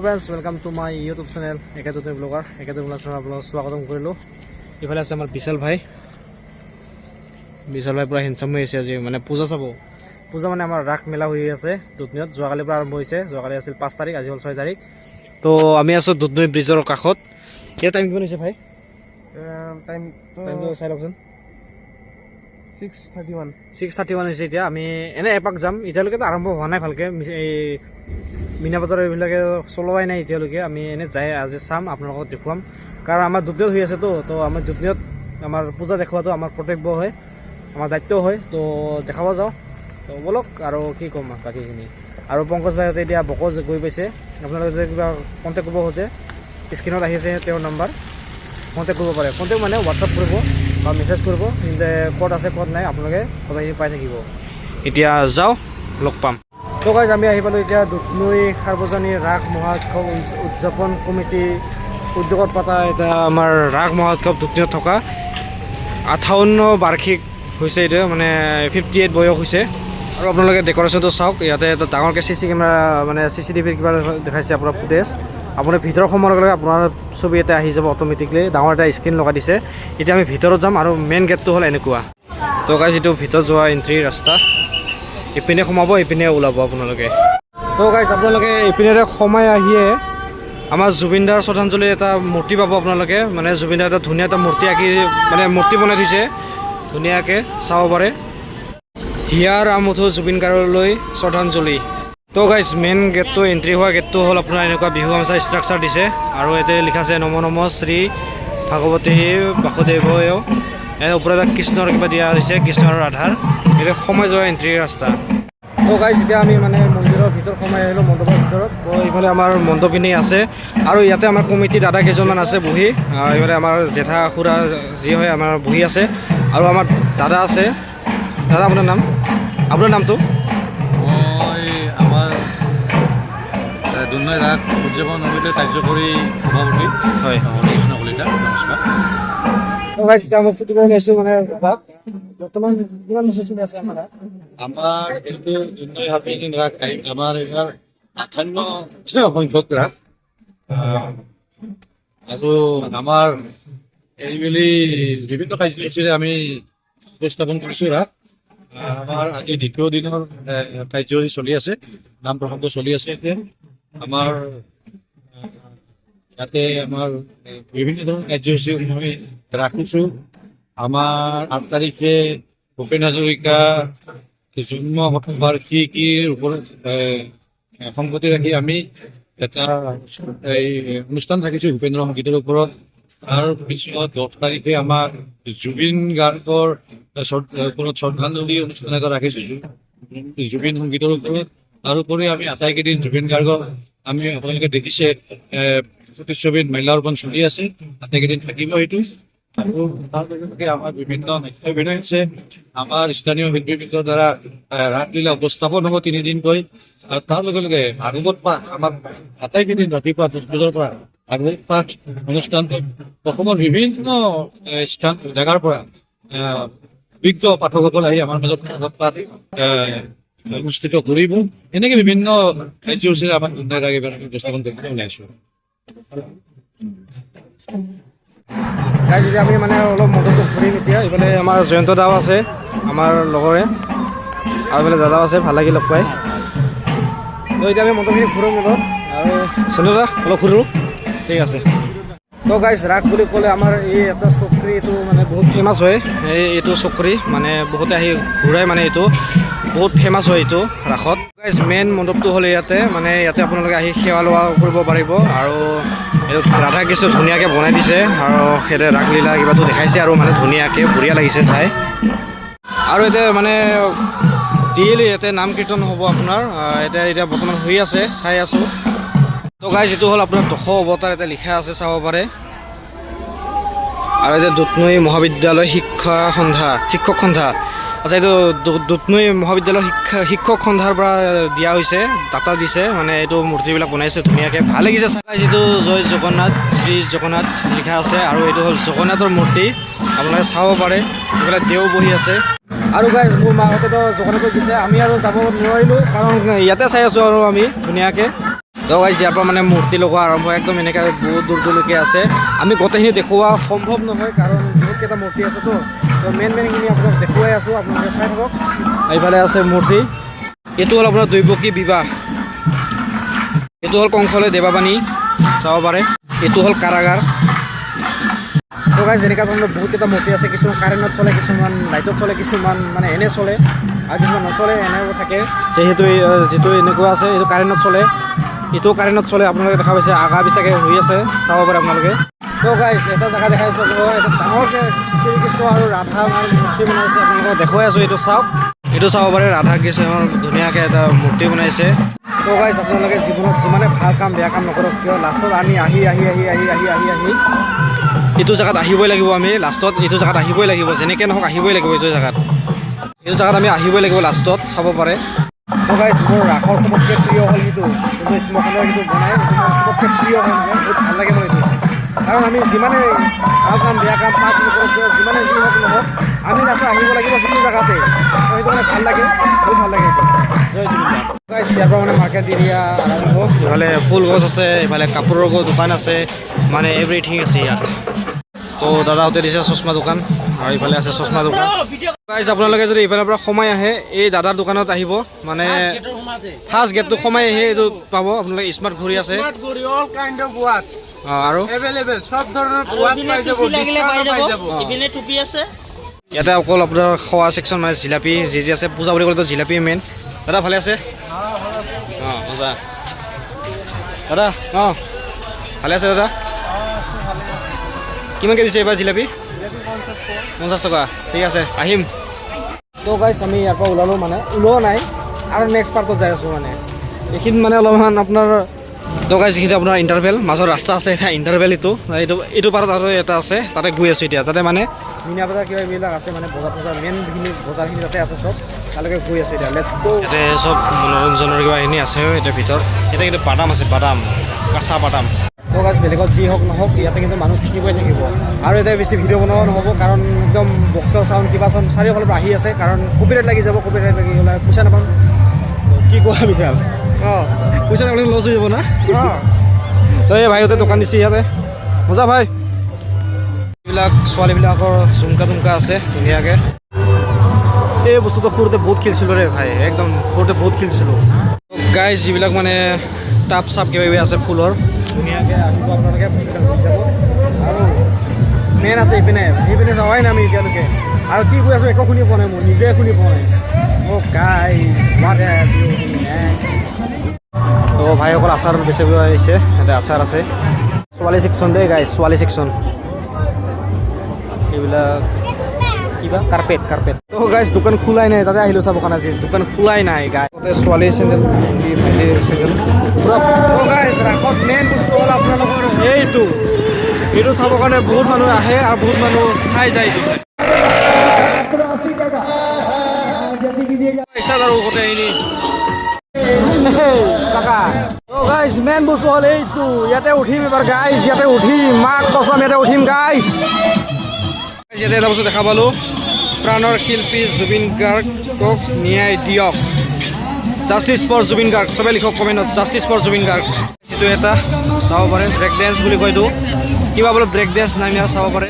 Friends welcome to my YouTube channel একেদৰে blogger আপোনালোকক স্বাগতম কৰিলোঁ। ইফালে আছে আমাৰ বিশাল ভাই পূৰা হেণ্ডচাম হৈ আছে। আজি মানে পূজা চাব, পূজা মানে আমাৰ ৰাস মেলা হৈ আছে দুধনৈত। যোৱাকালিৰ পৰা আৰম্ভ হৈছে, যোৱাকালি আছিল 5 তাৰিখ, আজি হ'ল 6 তাৰিখ। তো আমি আছোঁ দুধনৈ ব্ৰিজৰ কাষত। এতিয়া টাইম কিমান হৈছে ভাই? টাইমটো চাই লওকচোন। 6:31 হৈছে। এতিয়া আমি এনেই এপাক যাম। এতিয়ালৈকেতো আৰম্ভ হোৱা নাই ভালকৈ, এই মীনা বজাৰ এইবিলাকে চলোৱাই নাই এতিয়ালৈকে। আমি এনেই যাই আজি চাম, আপোনালোকক দেখুৱাম। কাৰণ আমাৰ দুধনৈত হৈ আছেতো, তো আমাৰ দুধনৈত আমাৰ পূজা দেখুৱাটো আমাৰ কৰ্তব্য হয়, আমাৰ দায়িত্ব হয়। তো দেখাব যাওঁ, তো বলক। আৰু কি ক'ম বাকীখিনি। আৰু পংকজ ভাইহঁতে এতিয়া বকজ গৈ পাইছে। আপোনালোকে যদি কিবা কণ্টেক্ট কৰিব খোজে, স্ক্ৰীণত আহি আছে তেওঁৰ নম্বৰ, কণ্টেক্ট কৰিব পাৰে। কণ্টেক্ট মানে হোৱাটছআপ কৰিব বা মেছেজ কৰিব, কিন্তু ক'ত আছে ক'ত নাই আপোনালোকে কথাখিনি পাই থাকিব। এতিয়া যাওঁ, লগ পাম। তো গাইজ আমি আহি পালোঁ এতিয়া দুধনৈ সাৰ্বজনীন ৰাস মহোৎসৱ উদযাপন কমিটি উদ্যোগত পতা এটা আমাৰ ৰাস মহোৎসৱ দুধনৈত থকা 58 বাৰ্ষিক হৈছে। এইটো মানে 58 বয়স হৈছে। আৰু আপোনালোকে ডেক'ৰেশ্যনটো চাওক। ইয়াতে এটা ডাঙৰকৈ CC কেমেৰা মানে CCTV কিবা দেখাইছে আপোনাৰ ফুটেজ। আপুনি ভিতৰত সোমোৱাৰ লগে লগে আপোনাৰ ছবি এটা আহি যাব অট'মেটিকলি। ডাঙৰ এটা স্ক্ৰীণ লগাই দিছে। এতিয়া আমি ভিতৰত যাম, আৰু মেইন গেটটো হ'ল এনেকুৱা। তো গাইজ এইটো ভিতৰত যোৱা এণ্ট্ৰি ৰাস্তা। ইপিনে সোমাব, ইপিনে ওলাব আপোনালোকে। তো গাইজ আপোনালোকে ইপিনেৰে সোমাই আহিয়ে আমাৰ জুবিনদাৰ শ্ৰদ্ধাঞ্জলিৰ এটা মূৰ্তি পাব আপোনালোকে। মানে জুবিনদাৰ এটা ধুনীয়া এটা মূৰ্তি আঁকি মানে মূৰ্তি বনাই থৈছে, ধুনীয়াকৈ চাব পাৰে। হিয়াৰ আমুঠু জুবিন গাৰ্গলৈ শ্ৰদ্ধাঞ্জলি। তো গাইজ মেইন গেটটো এণ্ট্ৰি হোৱা গেটটো হ'ল আপোনাৰ এনেকুৱা বিহু গামোচা ষ্ট্ৰাকচাৰ দিছে, আৰু ইয়াতে লিখা আছে নম নম শ্ৰী ভাগৱতী বাসুদেৱয়। ওপৰত এটা কৃষ্ণৰ কিবা দিয়া হৈছে, কৃষ্ণ আৰু ৰাধাৰ। এতিয়া সোমাই যোৱা এণ্ট্ৰি ৰাস্তা। তো গাইজ এতিয়া আমি মানে মন্দিৰৰ ভিতৰত সোমাই আহিলোঁ, মণ্ডপৰ ভিতৰত। তো এইফালে আমাৰ মণ্ডপিনী আছে, আৰু ইয়াতে আমাৰ কমিটি দাদা কেইজনমান আছে বহি। এইফালে আমাৰ জেঠা খুৰা যি হয় আমাৰ বহি আছে, আৰু আমাৰ দাদা আছে। দাদা আপোনাৰ নাম, আপোনাৰ নামটো? মই আমাৰ দুধনৈ ৰাস উদযাপন সমিতিৰ কাৰ্যকৰী সভাপতি হয়, কৃষ্ণ কলিতা। নমস্কাৰ। এতিয়া মই ফুটি কৰি আছোঁ মানে বৰ্তমান কিমান বছৰ চলি আছে আমাৰ? আমাৰ এইটো দুধনৈ সাৰ্বজনীন ৰাস আমাৰ এইবাৰ 58 সংখ্যক ৰাস। আৰু আমাৰ এইবেলি বিভিন্ন কাৰ্যসূচীৰে আমি উপস্থাপন কৰিছোঁ ৰাস। আমাৰ আজি দ্বিতীয় দিনৰ কাৰ্যসূচী চলি আছে, নাম প্ৰসংগ চলি আছে। এতিয়া আমাৰ ইয়াতে আমাৰ বিভিন্ন ধৰণৰ কাৰ্যসূচী মই ৰাখিছোঁ। আমাৰ 8 তাৰিখে ভূপেন হাজৰিকা জন্ম শতবাৰ্ষিকীৰ ওপৰত সংগতি ৰাখি আমি এটা অনুষ্ঠান ৰাখিছোঁ ভূপেন্দ্ৰ সংগীতৰ ওপৰত। তাৰপিছত 10 তাৰিখে আমাৰ জুবিন গাৰ্গৰ ওপৰত শ্ৰদ্ধাঞ্জলি অনুষ্ঠান এটা ৰাখিছোঁ জুবিন সংগীতৰ ওপৰত। তাৰোপৰি আমি আটাইকেইদিন জুবিন গাৰ্গৰ আমি আপোনালোকে দেখিছে প্ৰতিচ্ছবিত মাল্যাৰ্পণ চলি আছে, আটাইকেইদিন থাকিব সেইটো। আৰু তাৰ লগে লগে আমাৰ বিভিন্ন নাট্য অভিনয় আছে। আমাৰ স্থানীয় শিল্পীবিদৰ দ্বাৰা ৰাসলীলা উপস্থাপন হ'ব 3 দিনকৈ। আৰু তাৰ লগে লগে ভাগৱত পাঠ আমাৰ আটাইকেইদিন ৰাতিপুৱা 10 বজাৰ পৰা ভাগৱত পাঠ অনুষ্ঠানটো অসমৰ বিভিন্ন স্থান জেগাৰ পৰা অভিজ্ঞ পাঠকসকল আহি আমাৰ মাজত ভাগৱত পাঠ অনুষ্ঠিত কৰিব। এনেকৈ বিভিন্ন কাৰ্যসূচীৰে আমাৰ দুধনৈ ৰাস এইবাৰ উপস্থাপন কৰিবলৈ ওলাইছোঁ। যেতিয়া আমি মানে অলপ মণ্ডপটো ফুৰিম এতিয়া। এইফালে আমাৰ জয়ন্ত দাও আছে আমাৰ লগৰে, আৰু এইফালে দাদাও আছে, ভাল লাগি লগ পাই। তো এতিয়া আমি মণ্ডপখিনি ফুৰিম অলপ, আৰু জয়ন্ত দা অলপ ফুৰোঁ, ঠিক আছে। তো গাইজ ৰাস বুলি ক'লে আমাৰ এই এটা চকৰি, এইটো মানে বহুত ফেমাছ হয়। এইটো চকৰি মানে বহুতে আহি ঘূৰাই, মানে এইটো বহুত ফেমাছ হয় এইটো ৰাসত। গাইজ মেইন মণ্ডপটো হ'ল ইয়াতে, মানে ইয়াতে আপোনালোকে আহি সেৱা লোৱা কৰিব পাৰিব। আৰু এইটো ৰাধা কৃষ্ণ ধুনীয়াকৈ বনাই দিছে, আৰু সেইতে ৰাসলীলা কিবাটো দেখাইছে, আৰু মানে ধুনীয়াকৈ বঢ়িয়া লাগিছে চাই। আৰু এতিয়া মানে ডেইলি ইয়াতে নাম কীৰ্তন হ'ব আপোনাৰ। এতিয়া বৰ্তমান হৈ আছে, চাই আছোঁ। তো গাইজ এইটো হ'ল আপোনাৰ 10 অৱতাৰ এটা লিখা আছে, চাব পাৰে। আৰু এতিয়া দুধনৈ মহাবিদ্যালয় শিক্ষক সন্থা আচ্ছা, এইটো দুধনৈ মহাবিদ্যালয় শিক্ষক সন্থাৰ পৰা দিয়া হৈছে, ডাটা দিছে, মানে এইটো মূৰ্তিবিলাক বনাইছে ধুনীয়াকৈ, ভাল লাগিছে চাই। যিটো জয় জগন্নাথ, শ্ৰী জগন্নাথ লিখা আছে, আৰু এইটো হ'ল জগন্নাথৰ মূৰ্তি, আপোনালোকে চাব পাৰে। এইফালে দেও বহি আছে। আৰু গাইজ মোৰ মাহঁতেতো জগন্নাথত দিছে, আমি আৰু যাব নোৱাৰিলোঁ, কাৰণ ইয়াতে চাই আছোঁ আৰু আমি ধুনীয়াকৈ। তো গাইজ ইয়াৰ পৰা মানে মূৰ্তি লগোৱা আৰম্ভ হয় একদম এনেকৈ বহুত দূৰ দূৰলৈকে আছে আমি গোটেইখিনি দেখুওৱা সম্ভৱ নহয় কাৰণ বহুতকেইটা মূৰ্তি আছেতো তো মেইনখিনি আপোনাক দেখুৱাই আছোঁ আপোনালোকে চাই থাকক এইফালে আছে মূৰ্তি এইটো হ'ল আপোনাৰ দৈৱকী বিবাহ এইটো হ'ল কংসলৈ দেৱাবাণী চাব পাৰে এইটো হ'ল কাৰাগাৰ তো গাইজ যেনেকুৱা ধৰণৰ বহুতকেইটা মূৰ্তি আছে কিছুমান কাৰেণ্টত চলে কিছুমান লাইটত চলে কিছুমান মানে এনে চলে আৰু কিছুমান নচলে এনেকুৱা থাকে যিহেতু যিটো এনেকুৱা আছে এইটো কাৰেণ্টত চলে এইটো কাৰেণ্টত চলে আপোনালোকে দেখা পাইছে আগা পিছাকে হৈ আছে চাব পাৰে আপোনালোকে তো গাইজ এটা জেগা দেখাইছোঁ এটা ডাঙৰকৈ শ্ৰীকৃষ্ণ আৰু ৰাধা মূৰ্তি বনাইছে আপোনালোকক দেখুৱাই আছোঁ এইটো চাওক এইটো চাব পাৰে ৰাধা কৃষ্ণৰ ধুনীয়াকৈ এটা মূৰ্তি বনাইছে তো গাইজ আপোনালোকে জীৱনত যিমানে ভাল কাম বেয়া কাম নকৰক কিয় লাষ্টত আমি আহি এইটো জেগাত আহিবই লাগিব আমি লাষ্টত এইটো জেগাত আহিবই লাগিব যেনেকৈ নহওক আহিবই লাগিব এইটো জেগাত আমি আহিবই লাগিব লাষ্টত চাব পাৰে তো গাইজ মোৰ ৰাসৰ চবতকৈ প্ৰিয় হ'ল সেইটো যোনটো শ্মশানৰ সেইটো বনাই সেইটো মোৰ চবতকৈ প্ৰিয় হয় মানে বহুত ভাল লাগে মোৰ এইটো কাৰণ আমি যিমানে ভাল কাম বেয়া কাম পাপ নকৰক কিয় যিমানে যি হওক নহওক আমি লাষ্টত আহিব লাগিব সেইটো জেগাতে তো সেইটো মানে ভাল লাগে বহুত ভাল লাগে এইটো জয় জুবিন গাইজ ইয়াৰ পৰা মানে মাৰ্কেট এৰিয়া আৰম্ভ ইফালে ফুল গছ আছে ইফালে কাপোৰৰ দোকান আছে মানে এভৰিথিং আছে ইয়াত তো দাদাহঁতে দিছে চশমা দোকান আৰু ইফালে আছে চশমা দোকান গাইজ আপোনালোকে যদি ইফালৰ পৰা সোমাই আহে এই দাদাৰ দোকানত আহিব মানে ফাৰ্ষ্ট গেটটো সোমাই আহে এইটো পাব আপোনালোকে স্মাৰ্ট ঘড়ী আছে আৰু ইয়াতে অকল আপোনাৰ খোৱা ছেকশ্যন মানে জিলাপি যি আছে পূজা বুলি ক'লেতো জিলাপি মেইন দাদা ভালে আছে অঁ পূজা দাদা অঁ ভালে আছে দাদা কিমানকৈ দিছে এইবাৰ জিলাপি 50 টকা ঠিক আছে আহিম তো গাইজ আমি ইয়াৰ পৰা ওলালোঁ মানে ওলোৱা নাই আৰু নেক্সট পাৰ্কত যাই আছোঁ মানে এইখিনি মানে অলপমান আপোনাৰ তো গাইজ যিখিনি আপোনাৰ ইণ্টাৰভেল মাজৰ ৰাস্তা আছে এটা ইণ্টাৰভেল এইটো পাৰত আৰু এটা আছে তাতে গৈ আছোঁ এতিয়া তাতে মানে মিনা বজাৰ কিবা এইবিলাক আছে মানে বজাৰ মেইনখিনি বজাৰখিনি তাতে আছে চব তালৈকে গৈ আছোঁ এতিয়া লেটছ গো ইয়াতে চব মনোৰঞ্জনৰ কিবাখিনি আছে এতিয়া ভিতৰত ইয়াতে কিন্তু বাদাম আছে বাদাম কাঁচা বাদাম তো গাইজ বেলেগত যি হওক নহওক ইয়াতে কিন্তু মানুহ থাকিবই থাকিব আৰু ইয়াতে বেছি ভিডিঅ' বনোৱা নহ'ব কাৰণ একদম বক্সৰ চাউণ্ড কিবা চাউণ্ড চাৰিওফালৰ পৰা আহি আছে কাৰণ কপিৰাইট লাগি যাব কপিৰাইট লাগি গ'লে পইচা নাপাম কি কোৱা বিশাল অঁ পইচা নাপালে লছ হৈ যাব না অঁ তো এই ভাইহঁতে দোকান দিছে ইয়াতে মজা ভাই এইবিলাক ছোৱালীবিলাকৰ ঝুমকা তুমকা আছে ধুনীয়াকৈ এই বস্তুটো সৰুতে বহুত খেলিছিলোঁ ৰে ভাই একদম সৰুতে বহুত খেলিছিলোঁ গাইজ যিবিলাক মানে টাপ চাপ কিবা কিবি আছে ফুলৰ ধুনীয়াকৈ আহিব আপোনালোকে বস্তুবিলাক লৈ যাব আৰু মেইন আছে সেইপিনে যোৱাই নাই আমি এতিয়ালৈকে আৰু কি কৈ আছোঁ একো শুনি পোৱা নাই মোৰ নিজে শুনি পোৱা নাই মোক তো ভাইসকল আচাৰ বেচিব আহিছে ইয়াতে আচাৰ আছে ছোৱালী ছেকশ্যন দেই গাইজ ছোৱালী ছেকশ্যন এইবিলাক কিবা কাৰ্পেট তো গাইজ দোকান খোলাই নাই তাতে আহিলোঁ চাব কাৰণে আজি দোকান খোলাই নাই গাই তাতে ছোৱালী চেণ্ডেল ভাইটিৰ চেণ্ডেল পুৰা গাইজ ৰাসত মেইন বস্তু হ'ল আপোনালোকৰ এইটো চাবৰ কাৰণে বহুত মানুহ আহে আৰু বহুত মানুহ চাই যায় এইটো আৰু গোটেই গাইজ মেইন বস্তু হ'ল এইটো ইয়াতে উঠিম এবাৰ গাইজ ইয়াতে উঠিম মাক কচম ইয়াতে উঠিম গাইজ ইয়াতে এটা বস্তু দেখা পালোঁ প্ৰাণৰ শিল্পী জুবিন গাৰ্গক ন্যায় দিয়ক জাষ্টিছ ফৰ জুবিন গাৰ্গ চবে লিখক কমেণ্টত জাষ্টিছ ফৰ জুবিন গাৰ্গ এইটো এটা চাব পাৰে ব্ৰেক ডেন্স বুলি কয় এইটো কিবা বোলে ব্ৰেক ডেন্স নাই চাব পাৰে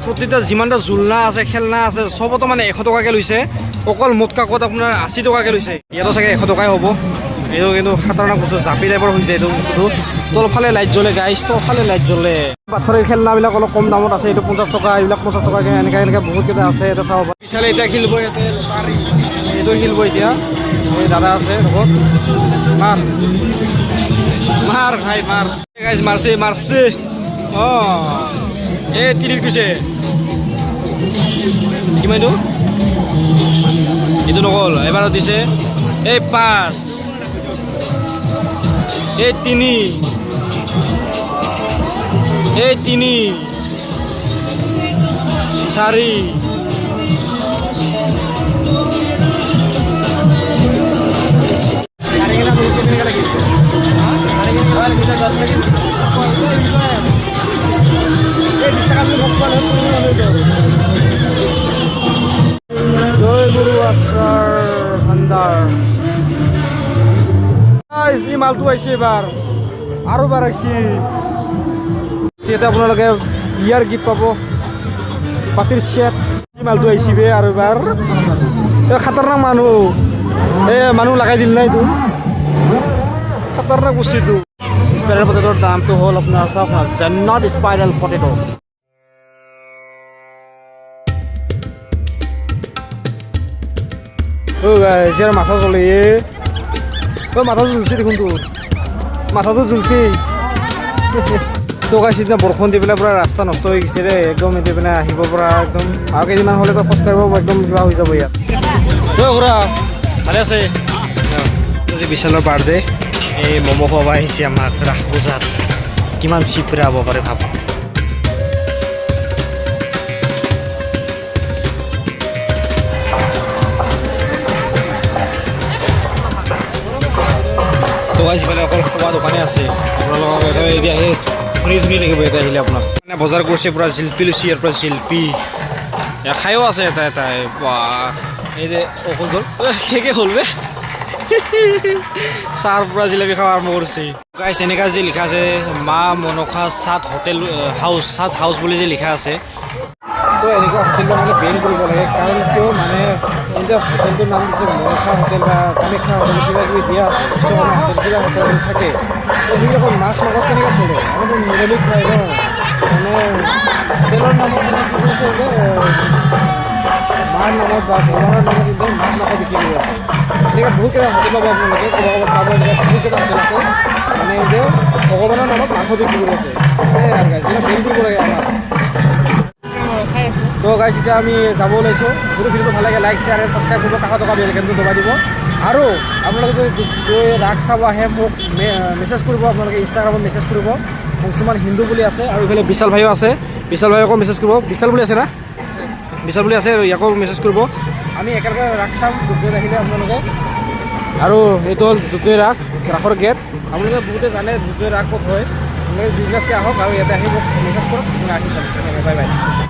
প্ৰতিটো যিমানটা জোলনা আছে খেলনা আছে চবতো মানে 100 টকাকৈ লৈছে অকল মোট কাকত আপোনাৰ 80 টকাকৈ লৈছে ইয়াতো চাগে 100 টকাই হ'ব এইটো কিন্তু খাতাৰনাক বস্তু জাপি টাইপৰ হৈছে এইটো বস্তুটো তলফালে লাইট জ্বলে গাইজ তলফালে লাইট জ্বলে বাচ্ছাৰ খেলনাবিলাক অলপ কম দামত আছে এইটো 50 টকা এইবিলাক 50 টকাকৈ এনেকৈ বহুতকেইটা আছে এটা চাব পাৰে পিছালে এতিয়া খেলিব ইয়াতে এইটো খেলিব এতিয়া এই দাদা আছে লগত মাৰ ভাই মাৰ গাইজ মাৰছে অঁ এই 30 কৈছে কিমান এইটো নকল এবাৰত দিছে এই 5 এই 3 এই 3 4 জয় গুৰু আশ্ৰয় এই মালটো আহিছে এবাৰ আৰু এবাৰ আহিছে ইয়াতে আপোনালোকে বিয়াৰ গিফ্ট পাব পাতিৰ চেট এই মালটো আহিছে বে আৰু এবাৰ খাতাৰনাক মানুহ মানুহ লগাই দিল না এইটো খাতাৰনাক বস্তুটো স্পাইৰাল পটেটোৰ দামটো হ'ল আপোনাৰ চাওক না জান্নাত স্পাইৰাল পটেটো এতিয়া মাথা জ্বলে মাথাটো জ্বলছে দেখোন তোৰ মাথাটো জ্বলছে তো গাইছ এতিয়া বৰষুণ দি পেলাই পূৰা ৰাস্তা নষ্ট হৈ গৈছে ৰে একদম এতিয়া পিনে আহিব পৰা একদম আৰু কেইদিনমান হ'লে তো খোজ কাঢ়িব একদম কিবা হৈ যাব ইয়াত খুৰা ভালে আছে আজি বিশালৰ বাৰ্থডে এই ম'ম' খুৱাব আহিছে আমাক ৰাস পূজাত কিমান চিপৰা হ'ব পাৰে ভাব তো গাইছ ইফালে অকল খোৱা দোকানে আছে আপোনালোকক এতিয়া সেই শুনি থাকিব ইয়াতে আহিলে আপোনাক মানে বজাৰ কৰিছে পূৰা জিলপি লৈছে ইয়াৰ পৰা জিলপি খায়ো আছে এটা এটা এই যে ঔষধ হ'ল সেইকে হ'ল বে চাহৰ পৰা জিলাপি খাব আৰম্ভ কৰিছে গাইছ এনেকুৱা যে লিখা আছে মা মনসা চাট হোটেল চাট হাউচ বুলি যে লিখা আছে তো এনেকুৱা হোটেলটো মানে বেন কৰিব লাগে কাৰণ কিয় মানে এতিয়া হোটেলটোৰ নাম দিছে মনসা হোটেল বা কামাখ্যা হোটেল কিবা কিবি দিয়া আছে কিছুমানে হোটেল কিবা হোটেল থাকে তো সেইবিলাকত মাছ মাংস কেনেকৈ চলে আমিতো নিৰামিষ খাই ন মানে হোটেলৰ নামত মানে কি কৰিছে যে মাৰ নামত বা ভগৱানৰ নামত কিন্তু মাছ মাংস বিক্ৰী কৰি আছে এনেকৈ বহুত কেইটা হোটেল পাব আপোনালোকে ক'ৰবাত পাব এনেকৈ বহুত কেইটা হোটেল আছে মানে এতিয়া ভগৱানৰ নামত মাংস বিক্ৰী কৰি আছে আৰু গাইছ এইবিলাক বেন কৰিব লাগে আমাৰ তো গাইছ এতিয়া আমি যাব ওলাইছোঁ যদি ভিডিঅ'টো ভাল লাগে লাইক শ্বেয়াৰ এণ্ড ছাবস্ক্ৰাইব কৰিব কাষত থকা বেল আইকনটো দবাই দিব আৰু আপোনালোকে যদি ৰাস চাব আহে মোক মেছেজ কৰিব আপোনালোকে ইনষ্টাগ্ৰামত মেছেজ কৰিব মুছলমান হিন্দু বুলি আছে আৰু ইফালে বিশাল ভাইও আছে বিশাল ভাইকো মেছেজ কৰিব বিশাল বুলি আছে না বিশাল বুলি আছে ইয়াকো মেছেজ কৰিব আমি একেলগে ৰাস চাম দুপৰীয়া আহিলে আপোনালোকে আৰু এইটো হ'ল দুপৰীয়া ৰাসৰ গেট আপোনালোকে বহুতে জানে দুপৰীয়া ৰাস ক'ত হয় আপোনালোকে বিজনেছকৈ আহক আৰু ইয়াতে আহি মোক মেছেজ কৰক মই আহি চাম বাই বাই